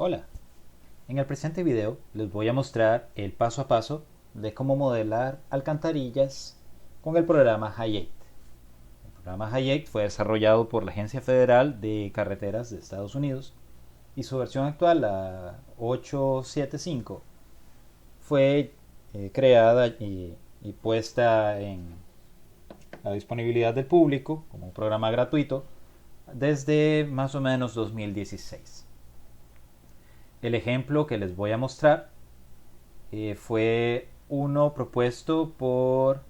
Hola, en el presente video les voy a mostrar el paso a paso de cómo modelar alcantarillas con el programa Hi8. El programa Hi8 fue desarrollado por la Agencia Federal de Carreteras de Estados Unidos y su versión actual, la 875, fue creada y puesta en la disponibilidad del público como un programa gratuito desde más o menos 2016. El ejemplo que les voy a mostrar fue uno propuesto por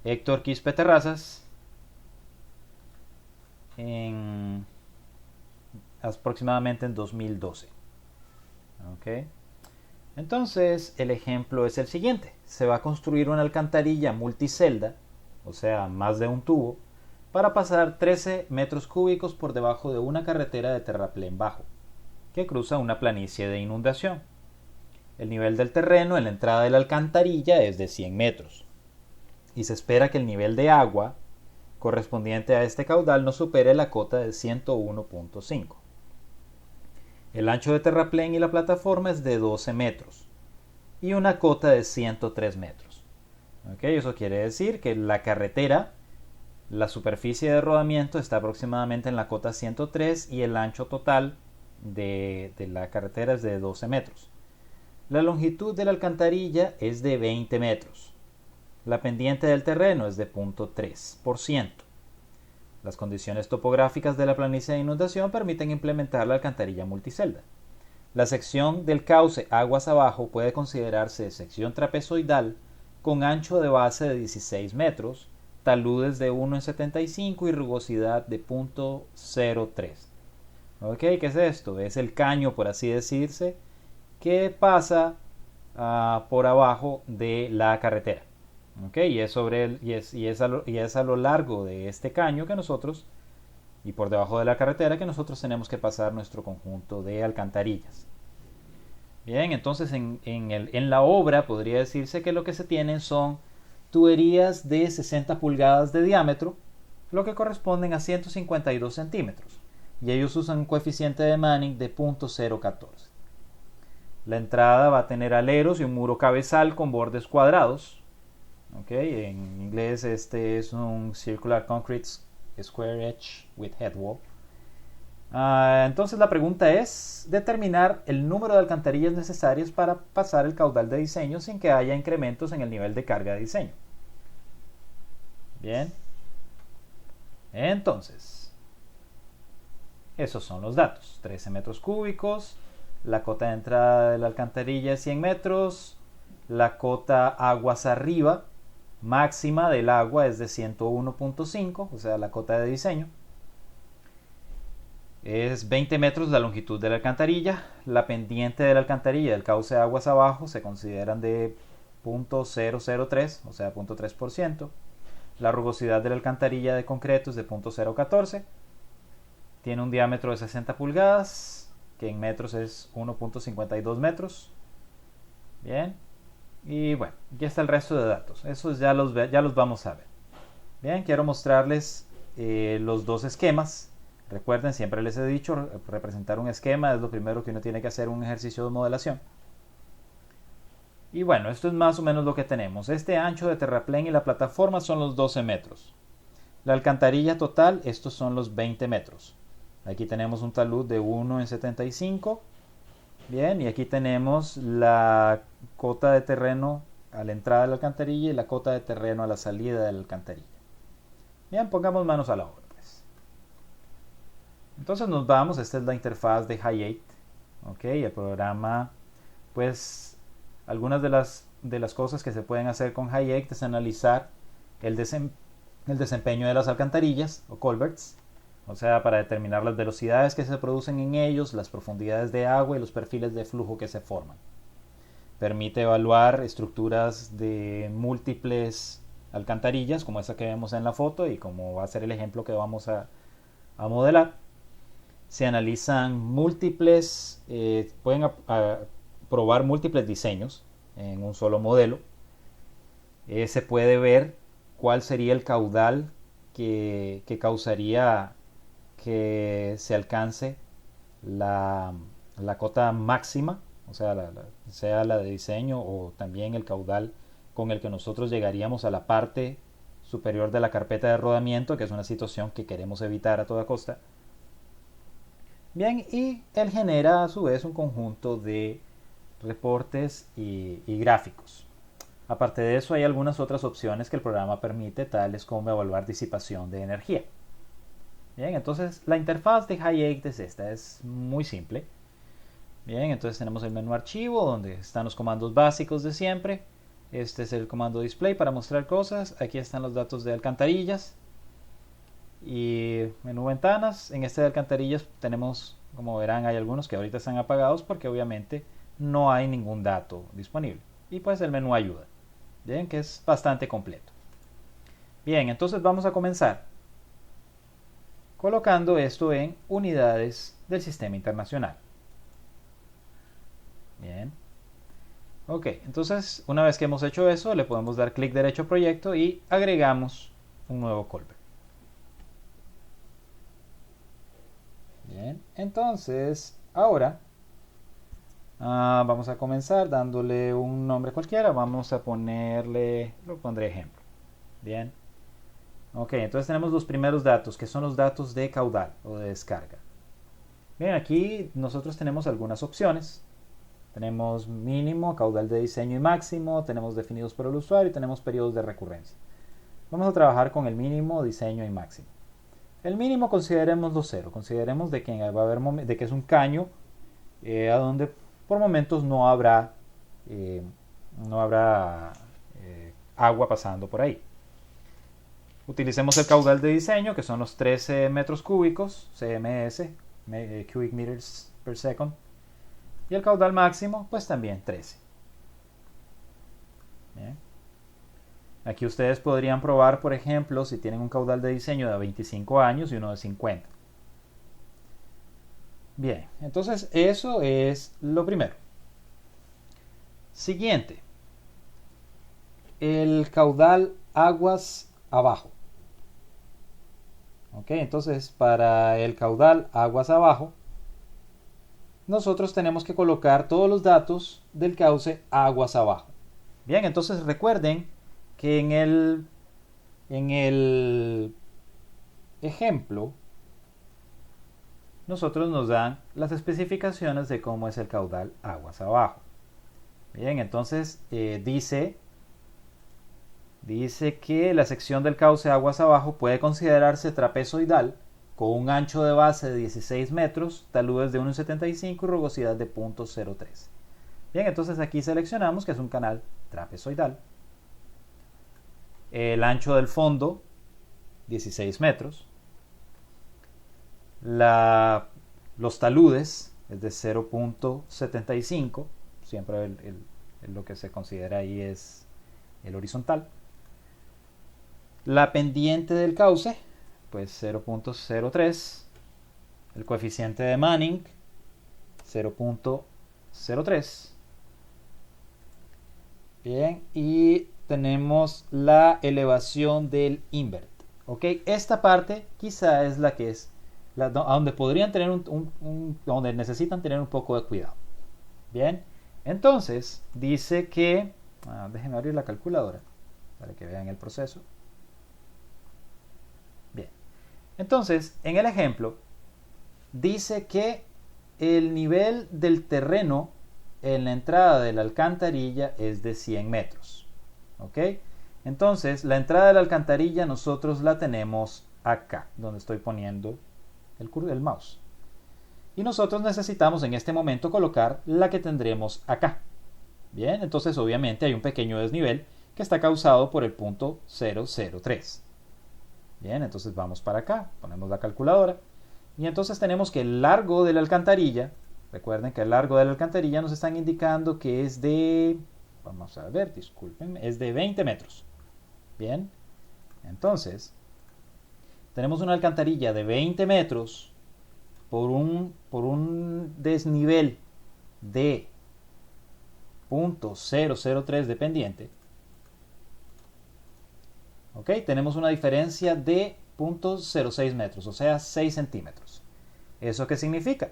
Héctor Quispe Terrazas en, aproximadamente en 2012. ¿Okay? Entonces el ejemplo es el siguiente. Se va a construir una alcantarilla multicelda, o sea, más de un tubo, para pasar 13 metros cúbicos por debajo de una carretera de terraplén bajo, que cruza una planicie de inundación. El nivel del terreno en la entrada de la alcantarilla es de 100 metros y se espera que el nivel de agua correspondiente a este caudal no supere la cota de 101.5. El ancho de terraplén y la plataforma es de 12 metros y una cota de 103 metros. ¿Okay? Eso quiere decir que la carretera, la superficie de rodamiento está aproximadamente en la cota 103 y el ancho total de la carretera es de 12 metros. La longitud de la alcantarilla es de 20 metros. La pendiente del terreno es de 0.3%. Las condiciones topográficas de la planicie de inundación permiten implementar la alcantarilla multicelda. La sección del cauce aguas abajo puede considerarse sección trapezoidal con ancho de base de 16 metros, taludes de 1,75 y rugosidad de 0.03. ¿Ok? ¿Qué es esto? Es el caño, por así decirse, que pasa por abajo de la carretera. ¿Okay? Y es a lo largo de este caño que nosotros, y por debajo de la carretera, que nosotros tenemos que pasar nuestro conjunto de alcantarillas. Bien, entonces en la obra podría decirse que lo que se tienen son tuberías de 60 pulgadas de diámetro, lo que corresponden a 152 centímetros, y ellos usan un coeficiente de Manning de 0.014. La entrada va a tener aleros y un muro cabezal con bordes cuadrados. ¿Okay? En inglés este es un Circular Concrete Square Edge with Head Wall. Entonces la pregunta es determinar el número de alcantarillas necesarias para pasar el caudal de diseño sin que haya incrementos en el nivel de carga de diseño. Bien. Entonces, esos son los datos. 13 metros cúbicos, la cota de entrada de la alcantarilla es 100 metros, la cota aguas arriba máxima del agua es de 101.5, o sea, la cota de diseño. Es 20 metros la longitud de la alcantarilla. La pendiente de la alcantarilla del cauce de aguas abajo se consideran de 0.003, o sea, 0.3%. La rugosidad de la alcantarilla de concreto es de 0.014. Tiene un diámetro de 60 pulgadas, que en metros es 1.52 metros. Bien. Y bueno, aquí está el resto de datos. Esos ya los vamos a ver. Bien, quiero mostrarles los dos esquemas. Recuerden, siempre les he dicho, representar un esquema es lo primero que uno tiene que hacer en un ejercicio de modelación. Y bueno, esto es más o menos lo que tenemos. Este ancho de terraplén y la plataforma son los 12 metros. La alcantarilla total, estos son los 20 metros. Aquí tenemos un talud de 1,75. Bien, y aquí tenemos la cota de terreno a la entrada de la alcantarilla y la cota de terreno a la salida de la alcantarilla. Bien, pongamos manos a la obra. Entonces nos vamos, esta es la interfaz de Hi8. Okay, el programa, pues algunas de las cosas que se pueden hacer con Hi8 es analizar el desempeño de las alcantarillas o culverts, o sea, para determinar las velocidades que se producen en ellos, las profundidades de agua y los perfiles de flujo que se forman. Permite evaluar estructuras de múltiples alcantarillas, como esa que vemos en la foto y como va a ser el ejemplo que vamos a modelar. Se analizan múltiples, pueden probar múltiples diseños en un solo modelo. Se puede ver cuál sería el caudal que causaría que se alcance la cota máxima, o sea, sea la de diseño o también el caudal con el que nosotros llegaríamos a la parte superior de la carpeta de rodamiento, que es una situación que queremos evitar a toda costa. Bien, y él genera a su vez un conjunto de reportes y gráficos. Aparte de eso, hay algunas otras opciones que el programa permite, tales como evaluar disipación de energía. Bien, entonces la interfaz de High-8 es esta, es muy simple. Bien, entonces tenemos el menú archivo donde están los comandos básicos de siempre. Este es el comando display para mostrar cosas. Aquí están los datos de alcantarillas. Y menú ventanas. En este de alcantarillas tenemos, como verán, hay algunos que ahorita están apagados porque obviamente no hay ningún dato disponible. Y pues el menú ayuda. Bien, que es bastante completo. Bien, entonces vamos a comenzar colocando esto en unidades del sistema internacional. Bien. Ok, entonces una vez que hemos hecho eso, le podemos dar clic derecho a proyecto y agregamos un nuevo callback. Bien, entonces ahora vamos a comenzar dándole un nombre cualquiera. Vamos a ponerle, lo pondré ejemplo. Bien. Ok, entonces tenemos los primeros datos, que son los datos de caudal o de descarga. Bien, aquí nosotros tenemos algunas opciones. Tenemos mínimo, caudal de diseño y máximo, tenemos definidos por el usuario y tenemos periodos de recurrencia. Vamos a trabajar con el mínimo, diseño y máximo. El mínimo consideremoslo 0, consideremos de que, va a haber de que es un caño a donde por momentos no habrá agua pasando por ahí. Utilicemos el caudal de diseño, que son los 13 metros cúbicos, CMS, cubic meters per second. Y el caudal máximo, pues también 13. Bien. Aquí ustedes podrían probar, por ejemplo, si tienen un caudal de diseño de 25 años y uno de 50. Bien, entonces eso es lo primero. Siguiente. El caudal aguas abajo. Ok, entonces para el caudal aguas abajo, nosotros tenemos que colocar todos los datos del cauce aguas abajo. Bien, entonces recuerden que en el ejemplo nosotros nos dan las especificaciones de cómo es el caudal aguas abajo. Bien, entonces dice que la sección del cauce aguas abajo puede considerarse trapezoidal con un ancho de base de 16 metros, taludes de 1,75 y rugosidad de 0.03. Bien, entonces aquí seleccionamos que es un canal trapezoidal. El ancho del fondo, 16 metros. Los taludes es de 0.75. Siempre lo que se considera ahí es el horizontal. La pendiente del cauce, pues 0.03. El coeficiente de Manning, 0.03. Bien, y tenemos la elevación del invert. Ok, esta parte quizá es la que es donde podrían tener donde necesitan tener un poco de cuidado. Bien, entonces dice que déjenme abrir la calculadora para que vean el proceso. Bien, entonces en el ejemplo dice que el nivel del terreno en la entrada de la alcantarilla es de 100 metros. ¿Ok? Entonces, la entrada de la alcantarilla nosotros la tenemos acá, donde estoy poniendo el mouse. Y nosotros necesitamos en este momento colocar la que tendremos acá. Bien, entonces obviamente hay un pequeño desnivel que está causado por el punto 003. Bien, entonces vamos para acá, ponemos la calculadora. Y entonces tenemos que el largo de la alcantarilla, recuerden que el largo de la alcantarilla nos están indicando que es de, vamos a ver, disculpen, es de 20 metros. Bien, entonces tenemos una alcantarilla de 20 metros por un desnivel de 0.003 de pendiente. Ok, tenemos una diferencia de 0.06 metros, o sea 6 centímetros. ¿Eso qué significa?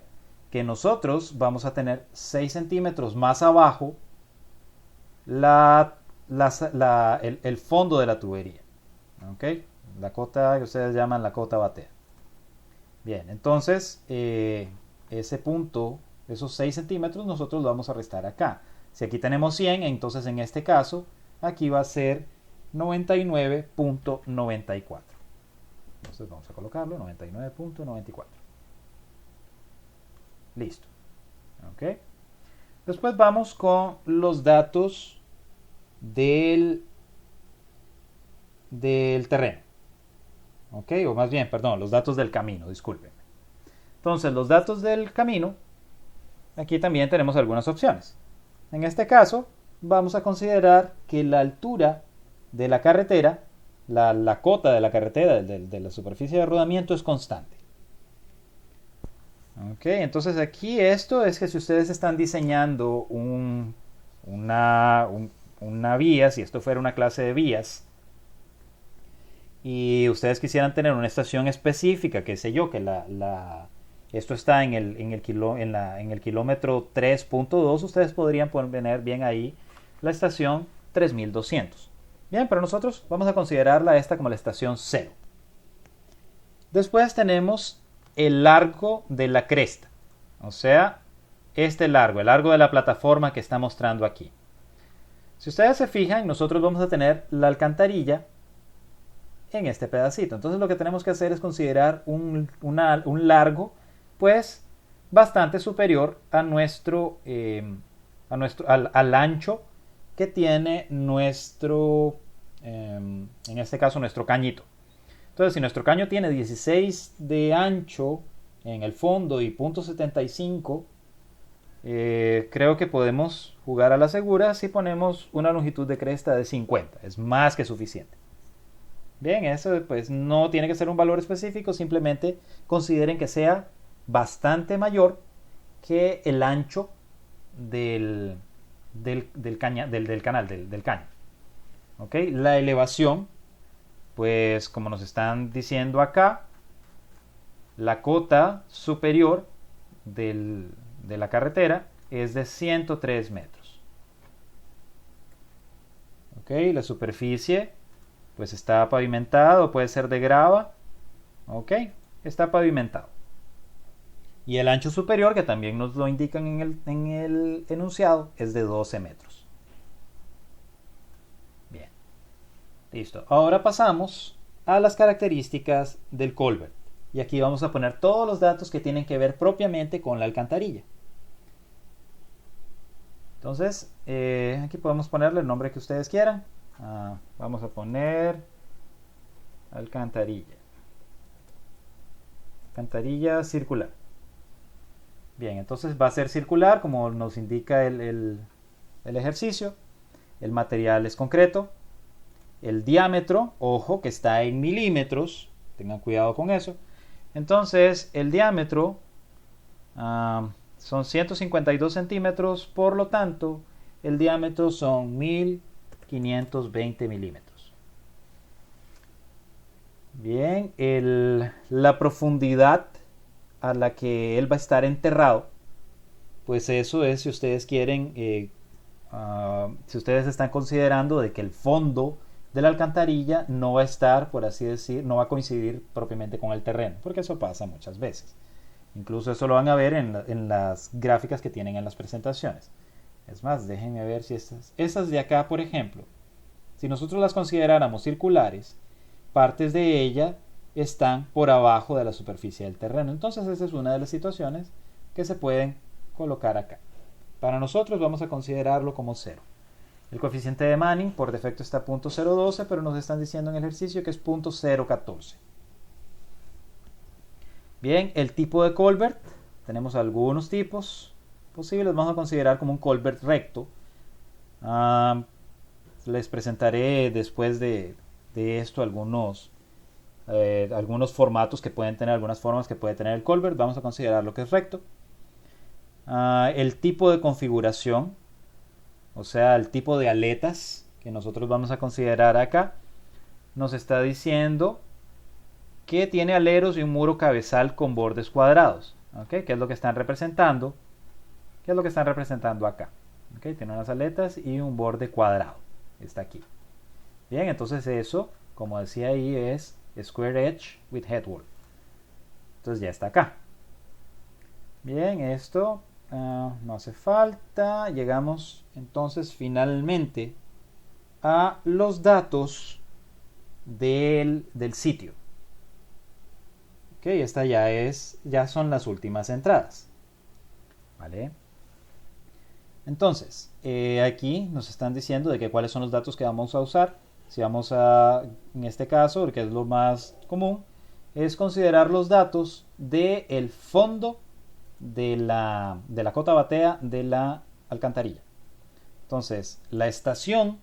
que nosotros vamos a tener 6 centímetros más abajo el fondo de la tubería. ¿Ok? La cota que ustedes llaman la cota batea. Bien, entonces ese punto, esos 6 centímetros, nosotros lo vamos a restar acá. Si aquí tenemos 100, entonces en este caso, aquí va a ser 99.94. Entonces vamos a colocarlo, 99.94. Listo. ¿Ok? Después vamos con los datos del terreno. ¿Ok? O más bien, perdón, los datos del camino, discúlpenme. Entonces, los datos del camino, aquí también tenemos algunas opciones. En este caso, vamos a considerar que la altura de la carretera, la cota de la carretera, de la superficie de rodamiento, es constante. Ok, entonces aquí esto es que si ustedes están diseñando una vía, si esto fuera una clase de vías, y ustedes quisieran tener una estación específica, qué sé yo, que esto está en el kilómetro 3.2, ustedes podrían poner bien ahí la estación 3200. Bien, pero nosotros vamos a considerarla esta como la estación 0. Después tenemos el largo de la cresta, o sea, el largo de la plataforma que está mostrando aquí. Si ustedes se fijan, nosotros vamos a tener la alcantarilla en este pedacito. Entonces lo que tenemos que hacer es considerar un largo, pues, bastante superior a al ancho que tiene en este caso, nuestro cañito. Entonces, si nuestro caño tiene 16 de ancho en el fondo y .75, creo que podemos jugar a la segura si ponemos una longitud de cresta de 50. Es más que suficiente. Bien, eso pues no tiene que ser un valor específico, simplemente consideren que sea bastante mayor que el ancho del caño. ¿Ok? La elevación, pues como nos están diciendo acá, la cota superior de la carretera es de 103 metros. ¿Ok? La superficie pues está pavimentado, puede ser de grava. ¿Ok? Está pavimentado. Y el ancho superior, que también nos lo indican en el enunciado, es de 12 metros. Bien. Listo. Ahora pasamos a las características del culvert. Y aquí vamos a poner todos los datos que tienen que ver propiamente con la alcantarilla. Entonces, aquí podemos ponerle el nombre que ustedes quieran. Vamos a poner alcantarilla. Alcantarilla circular. Bien, entonces va a ser circular como nos indica el ejercicio. El material es concreto. El diámetro, ojo, que está en milímetros. Tengan cuidado con eso. Entonces, el diámetro son 152 centímetros. Por lo tanto, el diámetro son 1520 milímetros. Bien, la profundidad a la que él va a estar enterrado, pues eso es si ustedes quieren, si ustedes están considerando de que el fondo de la alcantarilla no va a estar, por así decir, no va a coincidir propiamente con el terreno, porque eso pasa muchas veces. Incluso eso lo van a ver en las gráficas que tienen en las presentaciones. Es más, déjenme ver si estas de acá, por ejemplo, si nosotros las consideráramos circulares, partes de ella están por abajo de la superficie del terreno. Entonces esa es una de las situaciones que se pueden colocar acá. Para nosotros vamos a considerarlo como 0. El coeficiente de Manning por defecto está a 0.012, pero nos están diciendo en el ejercicio que es 0.014. Bien, el tipo de culvert, tenemos algunos tipos posibles. Vamos a considerar como un culvert recto. Les presentaré después de esto algunos formatos que pueden tener, algunas formas que puede tener el culvert. Vamos a considerar lo que es recto. El tipo de configuración, o sea, el tipo de aletas que nosotros vamos a considerar acá, nos está diciendo que tiene aleros y un muro cabezal con bordes cuadrados. ¿Ok? ¿Qué es lo que están representando? ¿Qué es lo que están representando acá? ¿Ok? Tiene unas aletas y un borde cuadrado. Está aquí. Bien, entonces eso, como decía ahí, es Square Edge with Headwall. Entonces ya está acá. Bien, esto no hace falta. Llegamos entonces finalmente a los datos del sitio. Ok, esta ya son las últimas entradas. ¿Vale? Entonces, aquí nos están diciendo de que cuáles son los datos que vamos a usar. Si vamos a, en este caso, que es lo más común, es considerar los datos del fondo de la cota batea de la alcantarilla. Entonces, la estación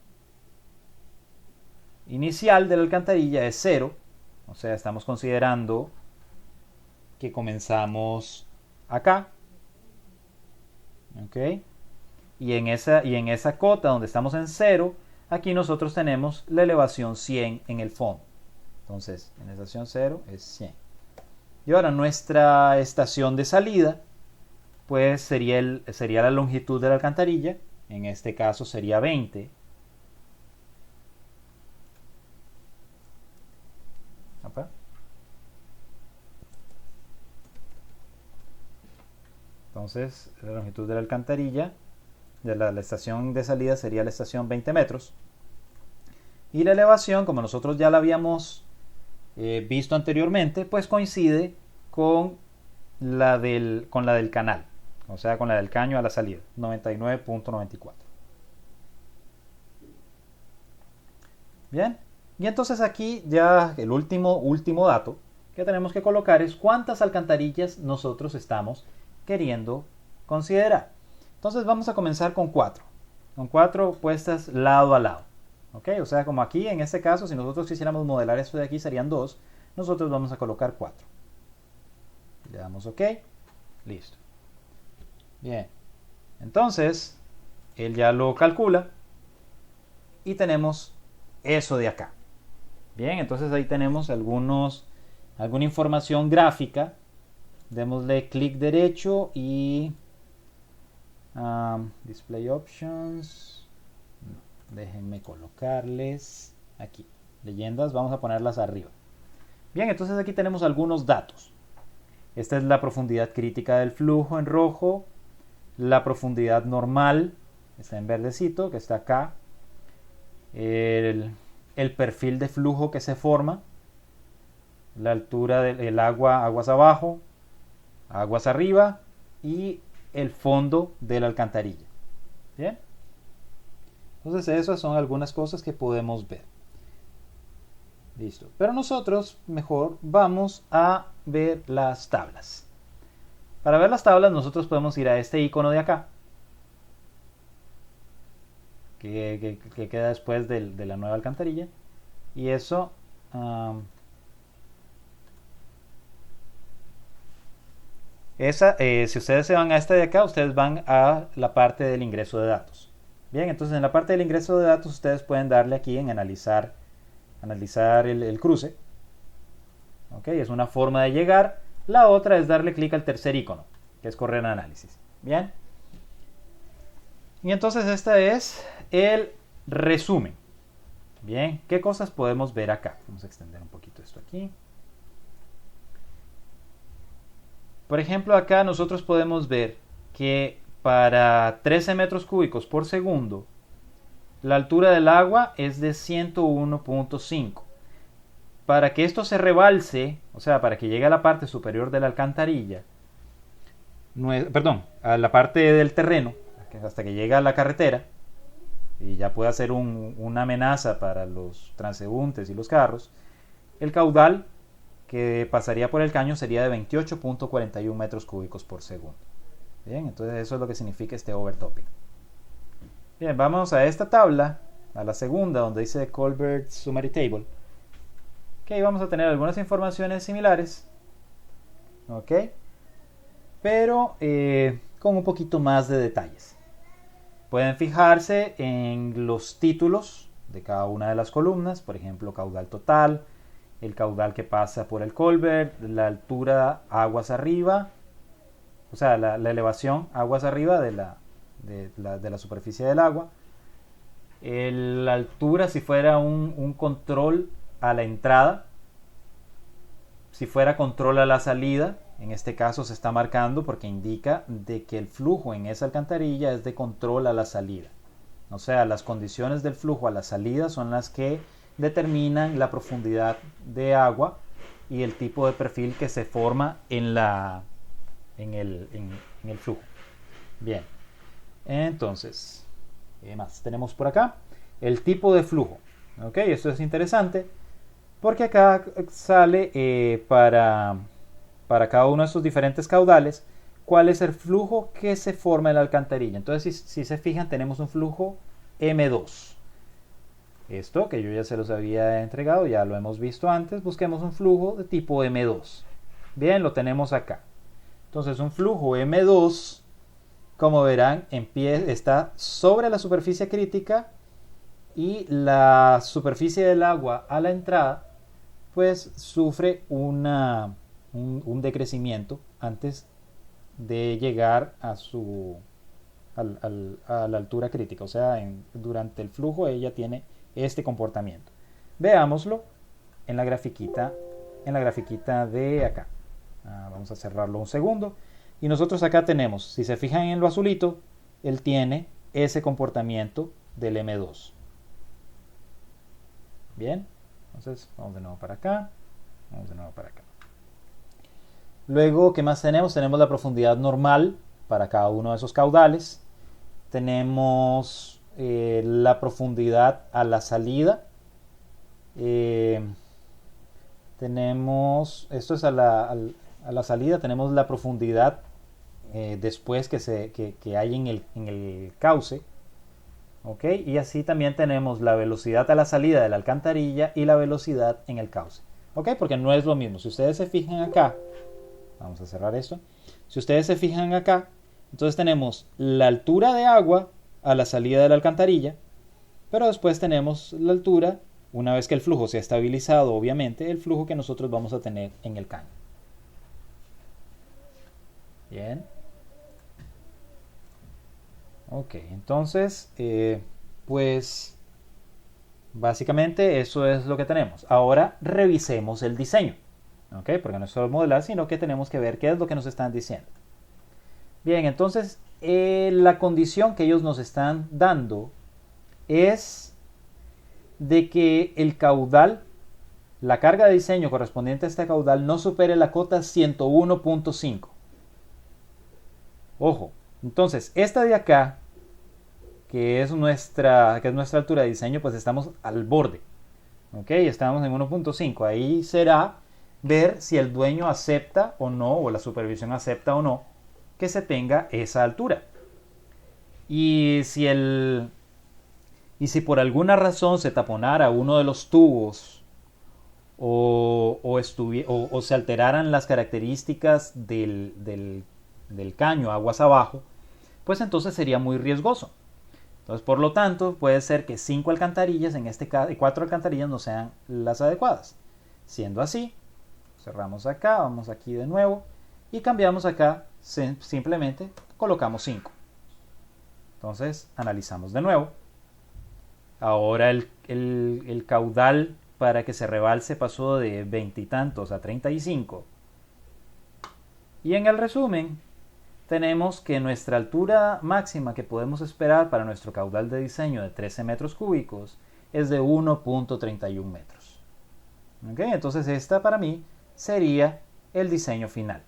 inicial de la alcantarilla es 0, o sea, estamos considerando que comenzamos acá, ¿ok? Y en esa cota donde estamos en 0, aquí nosotros tenemos la elevación 100 en el fondo. Entonces, en la estación 0 es 100. Y ahora nuestra estación de salida, pues sería la longitud de la alcantarilla. En este caso sería 20. Entonces, la longitud de la alcantarilla, de la estación de salida sería la estación 20 metros. Y la elevación, como nosotros ya la habíamos visto anteriormente, pues coincide con la del canal, o sea, con la del caño a la salida, 99.94. Bien, y entonces aquí ya el último dato que tenemos que colocar es cuántas alcantarillas nosotros estamos queriendo considerar. Entonces vamos a comenzar con 4, con 4 puestas lado a lado. ¿Ok? O sea, como aquí en este caso, si nosotros quisiéramos modelar esto de aquí serían 2, nosotros vamos a colocar 4. Le damos OK, listo. Bien, entonces él ya lo calcula y tenemos eso de acá. Bien, entonces ahí tenemos alguna información gráfica. Démosle clic derecho y Display Options. Déjenme colocarles aquí. Leyendas, vamos a ponerlas arriba. Bien, entonces aquí tenemos algunos datos. Esta es la profundidad crítica del flujo en rojo. La profundidad normal está en verdecito, que está acá. El perfil de flujo que se forma. La altura del agua, aguas abajo, aguas arriba y el fondo de la alcantarilla. Bien. Entonces esas son algunas cosas que podemos ver. Listo. Pero nosotros mejor vamos a ver las tablas. Para ver las tablas nosotros podemos ir a este icono de acá, que queda después de la nueva alcantarilla. Y eso si ustedes se van a esta de acá, ustedes van a la parte del ingreso de datos. Bien, entonces en la parte del ingreso de datos ustedes pueden darle aquí en analizar el cruce. ¿Ok? Es una forma de llegar. La otra es darle clic al tercer icono, que es correr análisis. Bien. Y entonces este es el resumen. Bien, ¿qué cosas podemos ver acá? Vamos a extender un poquito esto aquí. Por ejemplo, acá nosotros podemos ver que para 13 metros cúbicos por segundo, la altura del agua es de 101.5. Para que esto se rebalse, o sea, para que llegue a la parte superior de la alcantarilla, a la parte del terreno, hasta que llegue a la carretera, y ya pueda ser una amenaza para los transeúntes y los carros, el caudal que pasaría por el caño sería de 28.41 metros cúbicos por segundo. Bien, entonces eso es lo que significa este overtopping. Bien, vamos a esta tabla, a la segunda, donde dice Colbert Summary Table. Ok, vamos a tener algunas informaciones similares. Ok, pero con un poquito más de detalles. Pueden fijarse en los títulos de cada una de las columnas, por ejemplo, caudal total, el caudal que pasa por el Colbert, la altura aguas arriba o sea, la elevación aguas arriba de la superficie del agua. La altura, si fuera un control a la entrada, si fuera control a la salida, en este caso se está marcando porque indica de que el flujo en esa alcantarilla es de control a la salida. O sea, las condiciones del flujo a la salida son las que determinan la profundidad de agua y el tipo de perfil que se forma en el flujo. Bien, entonces, ¿qué más tenemos por acá? El tipo de flujo. ¿Ok? Esto es interesante porque acá sale para cada uno de estos diferentes caudales cuál es el flujo que se forma en la alcantarilla. Entonces, si se fijan, tenemos un flujo M2. Esto que yo ya se los había entregado, ya lo hemos visto antes. Busquemos un flujo de tipo M2. Bien, lo tenemos acá. Entonces, un flujo M2, como verán, está sobre la superficie crítica y la superficie del agua a la entrada pues sufre un decrecimiento antes de llegar a la altura crítica. O sea, durante el flujo ella tiene este comportamiento. Veámoslo en la grafiquita de acá. Vamos a cerrarlo un segundo. Y nosotros acá tenemos, si se fijan en lo azulito, él tiene ese comportamiento del M2. Bien, entonces vamos de nuevo para acá. Luego, ¿qué más tenemos? Tenemos la profundidad normal para cada uno de esos caudales. Tenemos la profundidad a la salida. Esto es a la salida, tenemos la profundidad después que hay en el cauce. ¿Ok? Y así también tenemos la velocidad a la salida de la alcantarilla y la velocidad en el cauce. ¿Ok? Porque no es lo mismo. Si ustedes se fijan acá, vamos a cerrar esto. Si ustedes se fijan acá, entonces tenemos la altura de agua a la salida de la alcantarilla, pero después tenemos la altura, una vez que el flujo se ha estabilizado, obviamente, el flujo que nosotros vamos a tener en el caño. Bien. Ok, entonces, pues básicamente eso es lo que tenemos. Ahora revisemos el diseño. ¿Ok? Porque no es solo modelar, sino que tenemos que ver qué es lo que nos están diciendo. Bien, entonces la condición que ellos nos están dando es de que el caudal, la carga de diseño correspondiente a este caudal no supere la cota 101.5. Ojo, entonces esta de acá, que es nuestra altura de diseño, pues estamos al borde. ¿Ok? Estamos en 1.5. Ahí será ver si el dueño acepta o no, o la supervisión acepta o no, que se tenga esa altura. Y si por alguna razón se taponara uno de los tubos o se alteraran las características del caño aguas abajo, pues entonces sería muy riesgoso. Entonces, por lo tanto, puede ser que 5 alcantarillas, en este caso, y 4 alcantarillas no sean las adecuadas. Siendo así, cerramos acá, vamos aquí de nuevo y cambiamos acá, simplemente colocamos 5. Entonces, analizamos de nuevo. Ahora el caudal para que se rebalse pasó de 20 y tantos a 35. Y en el resumen, tenemos que nuestra altura máxima que podemos esperar para nuestro caudal de diseño de 13 metros cúbicos es de 1.31 metros. ¿Okay? Entonces esta para mí sería el diseño final.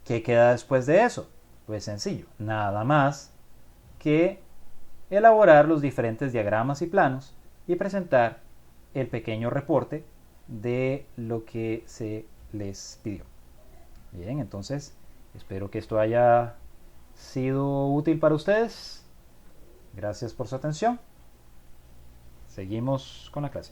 ¿Qué queda después de eso? Pues sencillo, nada más que elaborar los diferentes diagramas y planos y presentar el pequeño reporte de lo que se les pidió. Bien, entonces espero que esto haya sido útil para ustedes. Gracias por su atención. Seguimos con la clase.